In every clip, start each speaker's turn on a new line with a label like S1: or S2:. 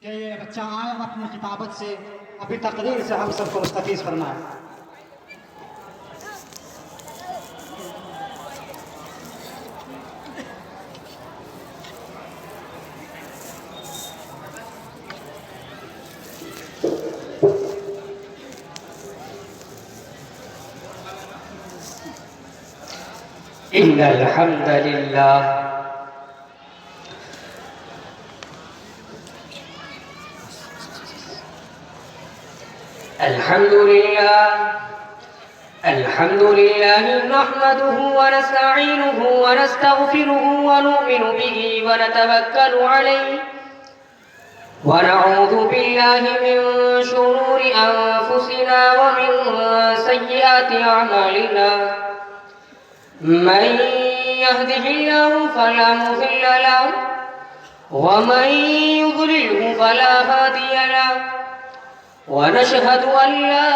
S1: کہ یہ بچہ آئے اور اپنی خطابت سے اپنی تقریر سے ہم سب کو مستفیض فرمائے۔
S2: إن الحمد لله الحمد لله نحمده ونستعينه ونستغفره ونؤمن به ونتوكل عليه ونعوذ بالله من شرور أنفسنا ومن سيئات أعمالنا من يهده الله فلا مضل له ومن يضلله فلا هادي له ونشهد أن لا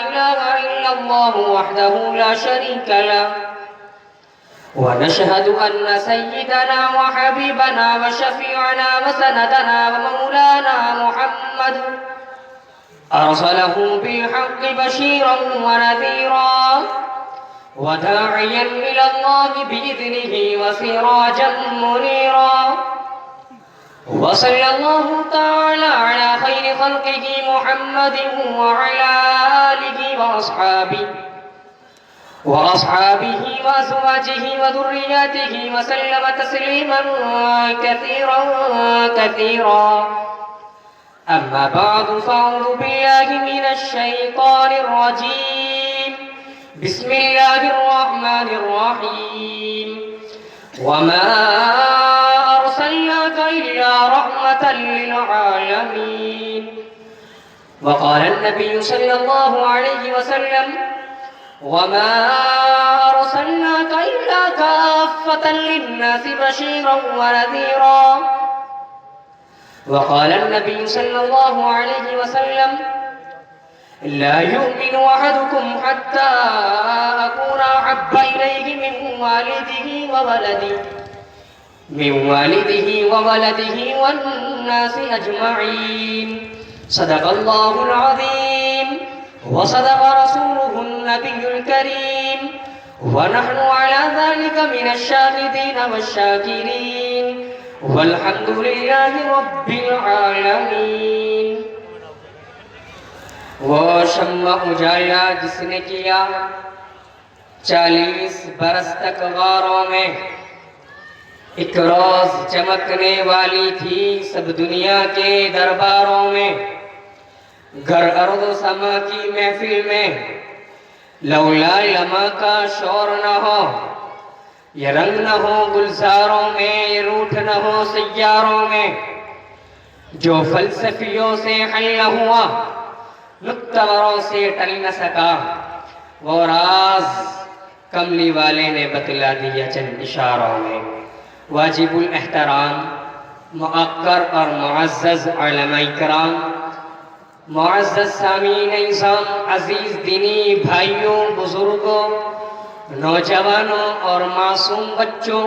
S2: إله إلا الله وحده لا شريك له ونشهد أن سيدنا وحبيبنا وشفيعنا وسندنا ومولانا محمد أرسله بالحق بشيرا ونذيرا وداعيا إلى الله بإذنه وسراجا منيرا وصلى الله تعالى على خير خلقه محمد وعلى آله وأصحابه وأزواجه وذرياته وسلم تسليما كثيرا أما بعد فأعوذ بالله من الشيطان الرجيم بسم الله الرحمن الرحيم وما أرسلناك إلا رحمة للعالمين وقال النبي صلى الله عليه وسلم وما أرسلناك إلا كافة للناس بشيرا ونذيرا وقال النبي صلى الله عليه وسلم لا يؤمن أحدكم حتى أكون أحب إليه من والده وولده والناس أجمعين صدق الله العظيم وصدق رسوله النبي الكريم ونحن على ذلك من الشاهدين والشاكرين والحمد لله رب العالمين۔ وہ شمع اجالا جس نے کیا 40 برس تک غاروں میں، ایک روز چمکنے والی تھی سب دنیا کے درباروں میں، گر ارض و سما کی محفل میں لولا لمحہ کا شور نہ ہو، یہ رنگ نہ ہو گلزاروں میں، یہ روٹ نہ ہو سیاروں میں، جو فلسفیوں سے حل نہ ہوا نکتوروں سے ٹل نہ سکا، وہ راز کملی والے نے بتلا دیا چند اشاروں میں۔ واجب الاحترام مؤقر اور معزز علماء کرام، معزز سامعین نظام، عزیز دینی بھائیوں، بزرگوں، نوجوانوں اور معصوم بچوں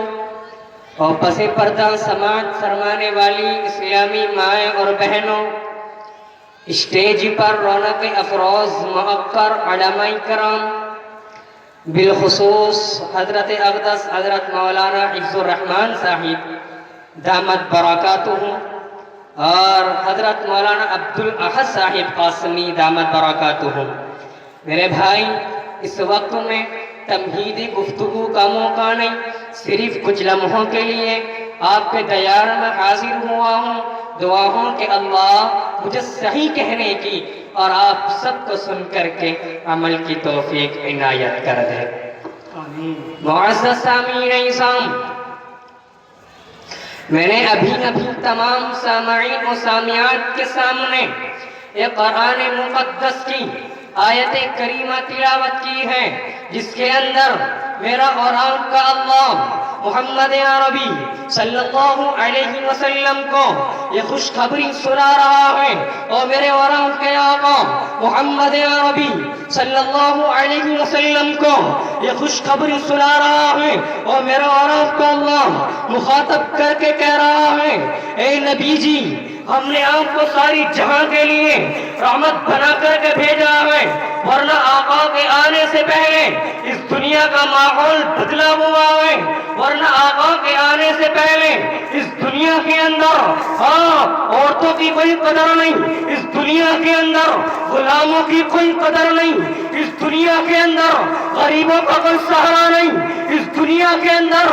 S2: اور پس پردہ سماعت فرمانے والی اسلامی مائیں اور بہنوں، اسٹیج پر رونق افروز مؤقر علماء کرام، بالخصوص حضرت اقدس حضرت مولانا حفظ الرحمان صاحب دامت برکاتہ اور حضرت مولانا عبدالاحد صاحب قاسمی دامت برکاتہ۔ میرے بھائی، اس وقت میں تمہیدی گفتگو کا موقع نہیں، صرف کچھ لمحوں کے لیے آپ کے دیار میں حاضر ہوا ہوں۔ دعا ہوں کہ اللہ مجھے صحیح کہنے کی اور آپ سب کو سن کر کے عمل کی توفیق عنایت کر دے۔ معزز سامعین نظام، میں نے ابھی تمام سامعین و سامعات کے سامنے ایک قرآن مقدس کی آیت کریمہ تلاوت کی ہے، جس کے اندر میرا اور آپ کا اللہ محمد عربی صلی اللہ علیہ وسلم کو یہ خوشخبری سنا رہا ہے، اور میرے اور آپ کے آقا محمد عربی صلی اللہ علیہ وسلم کو یہ خوشخبری سنا رہا ہے، اور میرا اور آپ کا اللہ مخاطب کر کے کہہ رہا ہے، اے نبی جی ہم نے آپ کو ساری جہاں کے لیے رحمت بنا کر کے بھیجا ہے، ورنہ آقا کے آنے سے پہلے اس دنیا کا ماحول بدلا ہوا ہے، ورنہ آقا کے آنے سے پہلے اس دنیا کے اندر عورتوں کی کوئی قدر نہیں، اس دنیا کے اندر غلاموں کی کوئی قدر نہیں، اس دنیا کے اندر غریبوں کا کوئی سہارا نہیں، اس دنیا کے اندر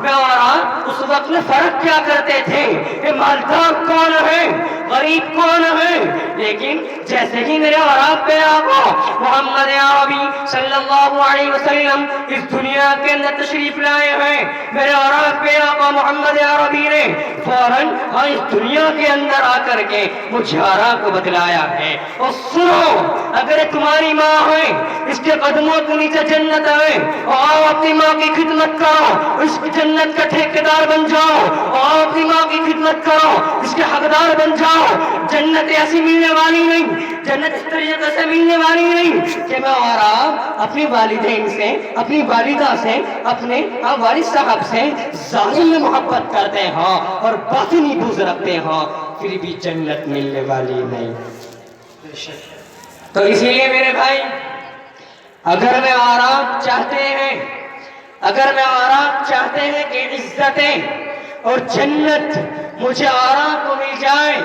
S2: میں اور آپ اس وقت میں فرق کیا کرتے تھے کہ مالدار کون ہے، غریب کون ہے، لیکن جیسے ہی میرے اور آپ پہ آقا محمد عربی صلی اللہ علیہ وسلم اس دنیا کے اندر تشریف لائے ہیں، میرے اور آپ پہ آقا محمد عربی نے فوراً اس دنیا کے اندر آ کر کے مجھارہ کو بتلایا ہے۔ اور سنو، اگر تمہاری ماں ہے اس کے قدموں کے نیچے جنت ہے، اور اپنی ماں کی خدمت کرو، اس کی جنت کا ٹھیکیدار بن جاؤ، اور اپنی ماں کی خدمت کرو، اس کے حقدار بن جاؤ۔ جنت ایسی ملنے والی نہیں، جنت اس طریقے سے ملنے والی نہیں کہ میں اور آپ اپنی والدین سے، اپنی والدہ سے، اپنے والد صاحب سے ظاہر میں محبت کرتے ہوں اور باطنی بغض رکھتے ہوں، پھر بھی جنت ملنے والی نہیں۔ تو اسی لیے میرے بھائی، اگر میں اور آپ چاہتے ہیں، اگر میں اور آپ چاہتے ہیں کہ عزتیں اور جنت مجھے اور آپ کو مل جائے،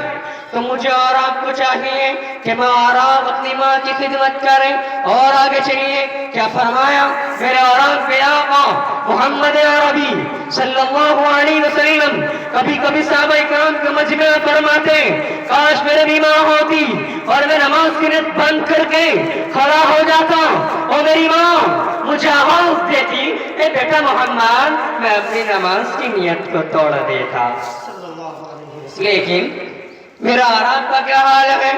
S2: تو مجھے اور آپ کو چاہیے کہ میں اور آپ اپنی ماں کی خدمت کریں۔ اور آگے چلیے کیا فرمایا میرے اور آپ کے آقا محمد عربی صلی اللہ علیہ وسلم؟ کبھی کبھی صحابہ کرام کے مجمع فرماتے، کاش میرے بھی ماں ہوتی اور میں نماز کی نیت بند کر کے کھڑا ہو جاتا اور میری ماں مجھے آواز دیتی، اے بیٹا محمد، میں اپنی نماز کی نیت کو توڑ دیتا۔ لیکن میرا اور آپ کا کیا حال ہے؟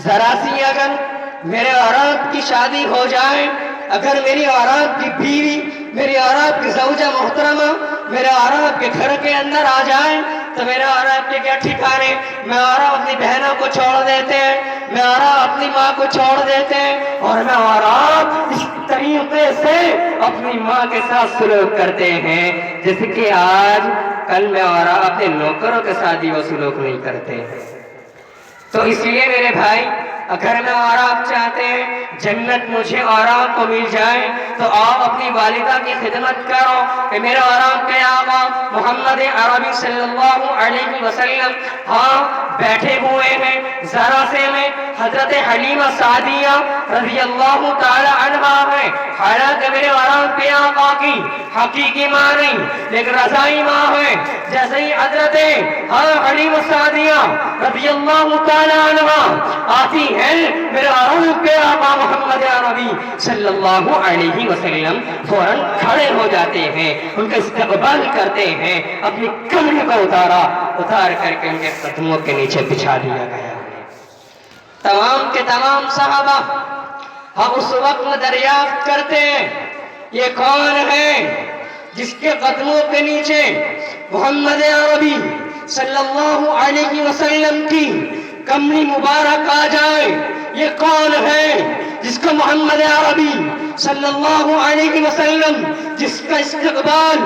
S2: ذرا سی اگر میرے اور آپ کی شادی ہو جائے، اگر میری اور آپ کی بیوی، میری اور آپ کی زوجہ محترمہ میرے اور آپ کے گھر کے اندر آ جائیں، تو میرے اور آپ کے کیا ٹھکانے؟ میں اور آپ اپنی بہنوں کو چھوڑ دیتے ہیں، میں اور آپ اپنی ماں کو چھوڑ دیتے ہیں، اور میں اور آپ اس طریقے سے اپنی ماں کے ساتھ سلوک کرتے ہیں جیسے کہ آج کل میں اور آپ اپنے نوکروں کے ساتھ وہ سلوک نہیں کرتے۔ تو اس لیے میرے بھائی، اگر میں اور آپ چاہتے ہیں جنت مجھے اور آپ کو مل جائے، تو آپ اپنی والدہ کی خدمت کرو کہ میرے اور آپ کے آقا محمد عربی صلی اللہ علیہ وسلم بیٹھے ہوئے ہیں، ذرا سے میں حضرت حلیمہ سعدیہ رضی اللہ تعالی عنہا ہے، حالانکہ میرے اور آپ کے آقا کی حقیقی ماں نہیں لیکن رضائی ماں ہے۔ جیسے ہی حضرت حلیمہ سعدیہ رضی اللہ تعالی عنہا آتی ہیں، میرے اور آپ کے آقا محمد عربی صلی اللہ علیہ وسلم فوراً کھڑے ہو جاتے ہیں، ان کا استقبال کرتے ہیں، اپنی کمر کو اتار کر کے ان کے قدموں کے نیچے بچھا دیا گیا ہے۔ تمام کے تمام صحابہ ہم اس وقت میں دریافت کرتے ہیں، یہ کون ہے جس کے قدموں کے نیچے محمد عربی صلی اللہ علیہ وسلم کی کمری مبارک آ جائے؟ یہ کون ہے جس کو محمد عربی صلی اللہ علیہ وسلم جس کا استقبال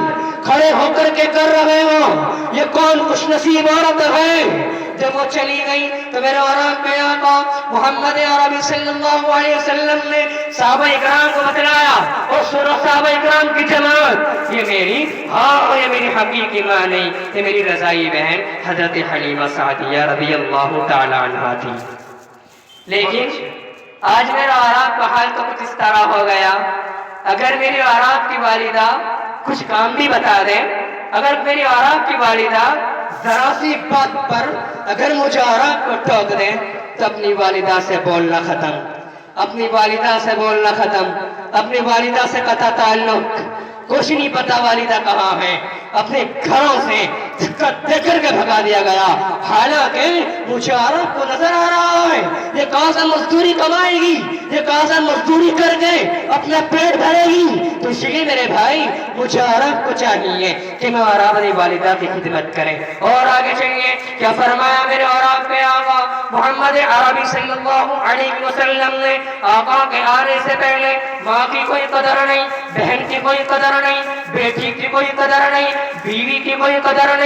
S2: کھڑے ہو کر کے کر رہے ہوں؟ یہ کون خوش نصیب عورت ہے؟ جب وہ چلی گئی تو میرے اور آپ کے آقا محمد عربی صلی اللہ علیہ وسلم نے صحابہ اکرام کو بتلایا، اور سنو صحابہ اکرام کی جماعت، یہ میری حقیقی ماں نہیں، یہ میری رضائی بہن حضرت حلیمہ سعدیہ رضی اللہ تعالی عنہا تھی۔ لیکن آج میرا اور آپ کا حال تو کچھ اس طرح ہو گیا، اگر میری اور آپ کی والدہ کچھ کام بھی بتا دیں، اگر میری اور آپ کی والدہ ذرا سی بات پر اگر مجھے اور آپ کو ٹوک دیں، تو اپنی والدہ سے بولنا ختم، اپنی والدہ سے بولنا ختم، اپنی والدہ سے قطع تعلق۔ کچھ نہیں پتا والدہ کہاں ہے، اپنے گھروں سے دھکا دے کر کے بھگا دیا گیا، حالانکہ مجھے اور آپ کو نظر آ رہا ہے یہ کہاں سے مزدوری کمائے گی، یہ کہاں سے مزدوری کر کے اپنا پیٹ بھرے گی۔ تو اسی لیے میرے بھائی، مجھے اور آپ کو چاہیے کہ میں اور آپ اپنی والدہ کی خدمت کریں۔ اور آگے چلیے کیا فرمایا میرے اور آپ کے آقا محمد عربی صلی اللہ علیہ وسلم نے؟ آقا کے آنے سے پہلے ماں کی کوئی قدر نہیں، بہن کی کوئی قدر نہیں، بیٹی کی کوئی قدر نہیں، بیوی کی کوئی قدر نہیں۔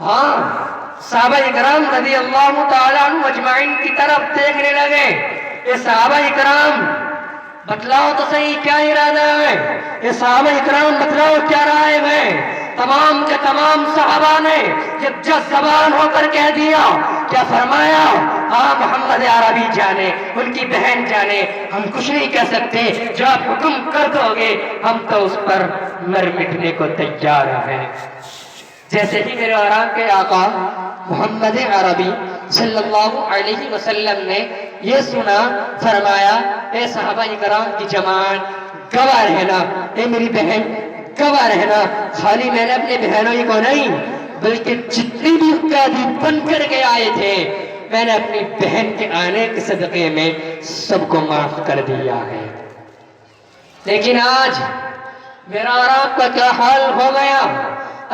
S2: ہاں صحابہ اکرام رضی اللہ تعالیٰ عنہ اجمعین کی طرف دیکھنے لگے. یہ صحابہ اکرام بتلاؤ تو صحیح کیا ارادہ ہے؟ یہ صحابہ اکرام بتلاؤ کیا رائے ہے؟ تمام کے تمام صحابہ نے یکجا زبان ہو کر کہہ دیا. کیا فرمایا؟ ہاں محمد عربی جانے، ان کی بہن جانے، ہم کچھ نہیں کہہ سکتے، جو آپ حکم کر دو گے ہم تو اس پر مر مٹنے کو تیار ہیں. جیسے ہی میرے آرام کے آقا محمد عربی صلی اللہ علیہ وسلم نے یہ سنا، فرمایا اے صحابہ اکرام کی جماعت گواہ رہنا، اے میری بہن گواہ رہنا. خالی میں نے اپنے بہنوں ہی کو نہیں بلکہ جتنی بھی قیدی بن کر کے آئے تھے میں نے اپنی بہن کے آنے کے صدقے میں سب کو معاف کر دیا ہے. لیکن آج میرا اور آپ کا کیا حال ہو گیا؟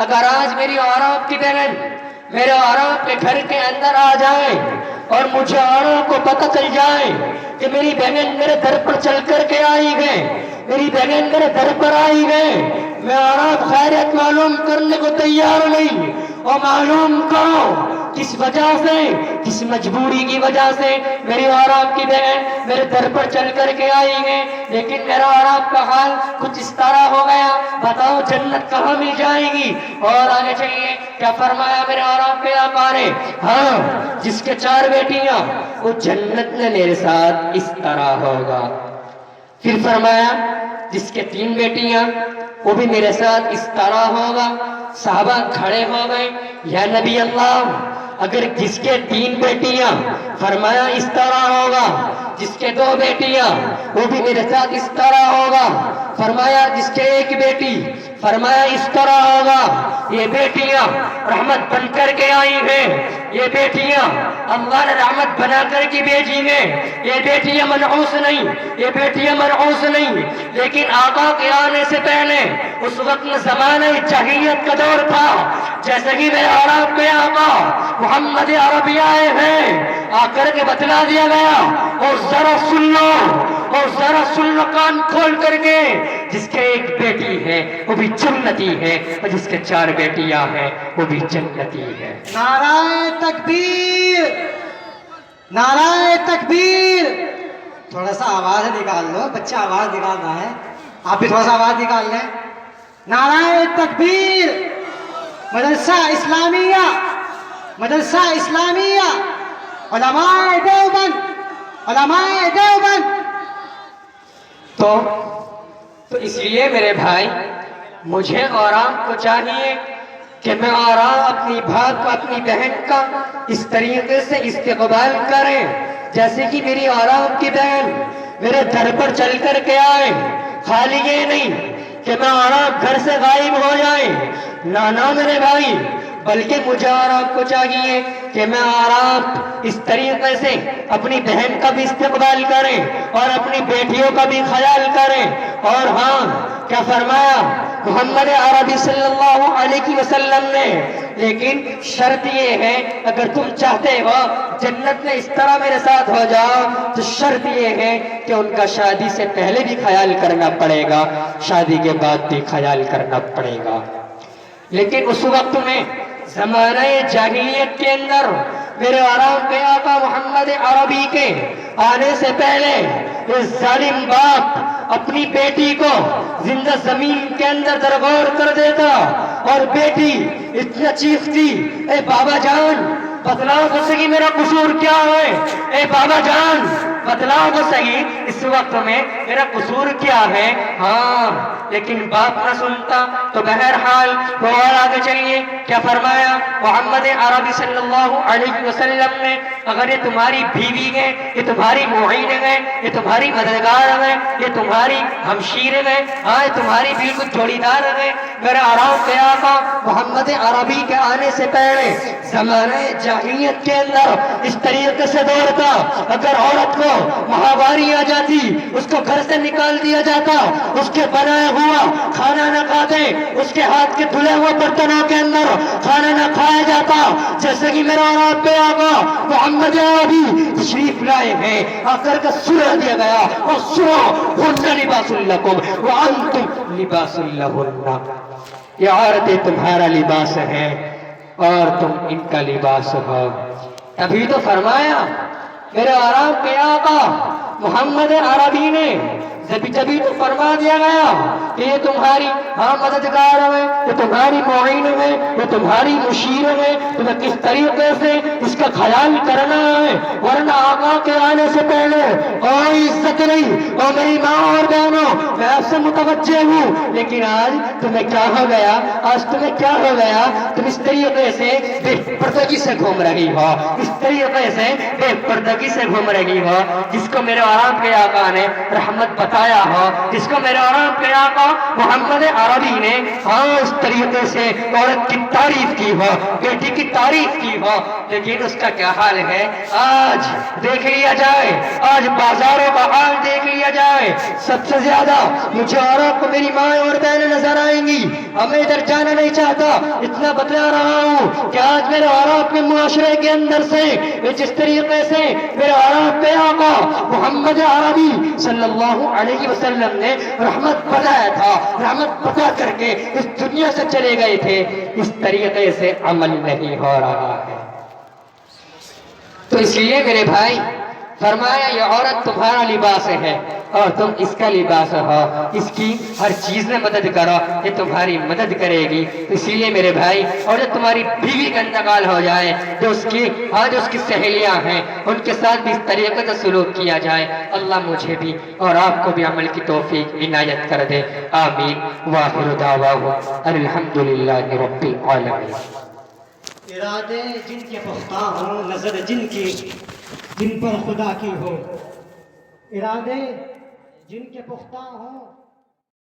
S2: اگر آج میری اور آپ کی بہن میرے اور آپ کے گھر کے اندر آ جائیں اور مجھے اور آپ کو پتہ چل جائے کہ میری بہن میرے در پر چل کر کے آئی گئے، میری بہن میرے در پر آئی گئے، میں اور آپ خیریت معلوم کرنے کو تیار نہیں. اور معلوم کرو کس وجہ سے، کس مجبوری کی وجہ سے میری اور آپ کی بہن میرے در پر چل کر کے آئی ہیں. لیکن میرا اور آپ کا حال کچھ اس طرح ہو گیا. بتاؤ جنت کہاں مل جائے گی؟ اور آگے چلیے کیا فرمایا میرے اور آپ کے آقا نے؟ ہاں جس کے 4 بیٹیاں وہ جنت میں میرے ساتھ اس طرح ہوگا. پھر فرمایا جس کے 3 بیٹیاں وہ بھی میرے ساتھ اس طرح ہوگا. صحابہ کھڑے ہو گئے، یا نبی اللہ اگر جس کے 3 بیٹیاں، فرمایا اس طرح ہوگا. جس کے 2 بیٹیاں وہ بھی میرے ساتھ اس طرح ہوگا. فرمایا جس کے 1 بیٹی، فرمایا اس طرح ہوگا. یہ بیٹیاں رحمت بن کر کے آئی ہیں، یہ بیٹیاں اللہ نے رحمت بنا کر کے بھیجی ہیں. یہ بیٹیاں منحوس نہیں، یہ بیٹیاں منحوس نہیں. لیکن آقا کے آنے سے پہلے اس وقت میں زمانہ جاہلیت کا دور تھا. جیسے کہ میرے اور آپ کے آقا محمد عربی آئے ہیں، آ کر کے بتلا دیا گیا اور ذرا سن لو، اور ذرا سن لو کان کھول کر کے. جس کے 1 بیٹی ہے وہ بھی جنتی ہے، اور جس کے 4 بیٹیاں ہیں وہ بھی جنتی ہے.
S1: نعرہ تکبیر، نعرہ تکبیر. تھوڑا سا آواز نکال لو، بچہ آواز نکال رہا ہے، آپ بھی تھوڑا سا آواز نکال لیں. نعرہ تکبیر. مدرسہ اسلامیہ، مدرسہ اسلامیہ، علماء دیوبند، علماء دیوبند.
S2: تو اس لیے میرے بھائی مجھے اور آپ کو چاہیے کہ میں اور آپ اپنی بات کو، اپنی بہن کا اس طریقے سے استقبال کریں جیسے کہ میری اور آپ کی بہن میرے در پر چل کر کے آئے. خالی یہ نہیں کہ میں اور آپ گھر سے غائب ہو جائیں، نہ میرے بھائی، بلکہ مجھے اور آپ کو چاہیے کہ میں اور آپ اس طریقے سے اپنی بہن کا بھی استقبال کریں اور اپنی بیٹیوں کا بھی خیال کریں. اور ہاں کیا فرمایا محمد عربی صلی اللہ علیہ وسلم نے؟ لیکن شرط یہ ہے اگر تم چاہتے ہو جنت میں اس طرح میرے ساتھ ہو جاؤ تو شرط یہ ہے کہ ان کا شادی سے پہلے بھی خیال کرنا پڑے گا، شادی کے بعد بھی خیال کرنا پڑے گا. لیکن اس وقت میں زمانہ جاہلیت کے اندر میرے آرام کے آقا محمد عربی کے آنے سے پہلے یہ ظالم باپ اپنی بیٹی کو زندہ زمین کے اندر درگور کر دیتا اور بیٹی اتنا چیختی، اے بابا جان بتلاؤ تو صحیح میرا قصور کیا ہے، اے بابا جان بتلاؤ تو صحیح اس وقت میں میرا قصور کیا ہے. ہاں لیکن باپ نہ سنتا. تو بہرحال وہ اور آگے چلیے کیا فرمایا محمد عربی صلی اللہ علیہ وسلم نے؟ اگر یہ تمہاری بیوی ہے، یہ تمہاری معین ہے، یہ تمہاری مددگار ہے، یہ تمہاری ہمشیر ہے، ہاں یہ تمہاری بالکل جوڑی دار ہے. میرے آرام کے آقا محمد عربی کے آنے سے پہلے زمانہ جاہلیت کے اندر اس طریقے سے دور تھا. اگر عورت کو ماہواری آ جاتی اس کو گھر سے نکال دیا جاتا، اس کے بنایا ہوا کھانا نہ کھاتے، اس کے ہاتھ کے دھلے ہوئے برتنوں کے اندر کھانا نہ کھایا جاتا. جیسے کہ میرا اور آپ پہ آقا محمد عربی تشریف لائے ہیں، آ کر کے سنا دیا گیا اور سنو ہن لباس لکم وانتم لباس لہن، یہ عورتیں تمہارا لباس ہیں اور تم ان کا لباس ہو۔ تبھی تو فرمایا میرے آرام کے آقا محمد عربی نے، جبھی تو فرما دیا گیا کہ یہ تمہاری مددگار ہے، یہ تمہاری معین ہے، یہ تمہاری مشیر ہے، تمہیں کس طریقے سے اس کا خیال کرنا ہے، ورنہ آقا کے آنے سے پہلے کوئی عزت نہیں۔ اور میری ماں اور بہنوں، میں آپ سے متوجہ ہوں، لیکن آج تمہیں کیا ہو گیا؟ آج تمہیں کیا ہو گیا؟ تم اس طریقے سے بے پردگی سے گھوم رہی ہو، اس طریقے سے بے پردگی سے گھوم رہی ہو، جس کو میرے آرام کے آقا نے رحمت بتایا ہو، جس کو میرے آرام کے آقا محمد عربی نے اس طریقے سے عورت کی تعریف کی ہو، بیٹی کی تعریف کی ہو، لیکن اس کا کیا حال ہے؟ آج دیکھ لیا جائے، آج بازاروں کا حال دیکھ لیا جائے، سب سے زیادہ مجھے عورت کو میری ماں اور بہنیں نظر آئیں گی، ہمیں ادھر جانا نہیں چاہتا، اتنا بتلا رہا ہوں کہ آج میرے عورت کے معاشرے کے اندر سے جس طریقے سے میرے عورت پہ آقا محمد عربی صلی اللہ علیہ وسلم نے رحمت بتایا تھا، رحمت بتا کر کے اس دنیا سے چلے گئے تھے، اس طریقے سے عمل نہیں ہو رہا ہے۔ تو اس لیے میرے بھائی فرمایا یہ عورت تمہارا لباس ہے اور تم اس کا لباس ہو، اس کی ہر چیز میں مدد کرو، یہ تمہاری مدد کرے گی۔ اسی لیے میرے بھائی، اور جب تمہاری بیوی کا انتقال ہو جائے، جو اس کی سہیلیاں ہیں، ان کے ساتھ بھی اس طریقے سے سلوک کیا جائے۔ اللہ مجھے بھی اور آپ کو بھی عمل کی توفیق عنایت کر دے، آمین۔ وآخر دعواہم الحمدللہ رب العالمین۔
S1: ارادے جن کے پختہ ہوں، نظر جن پر خدا کی ہو، ارادے جن کے پختہ ہوں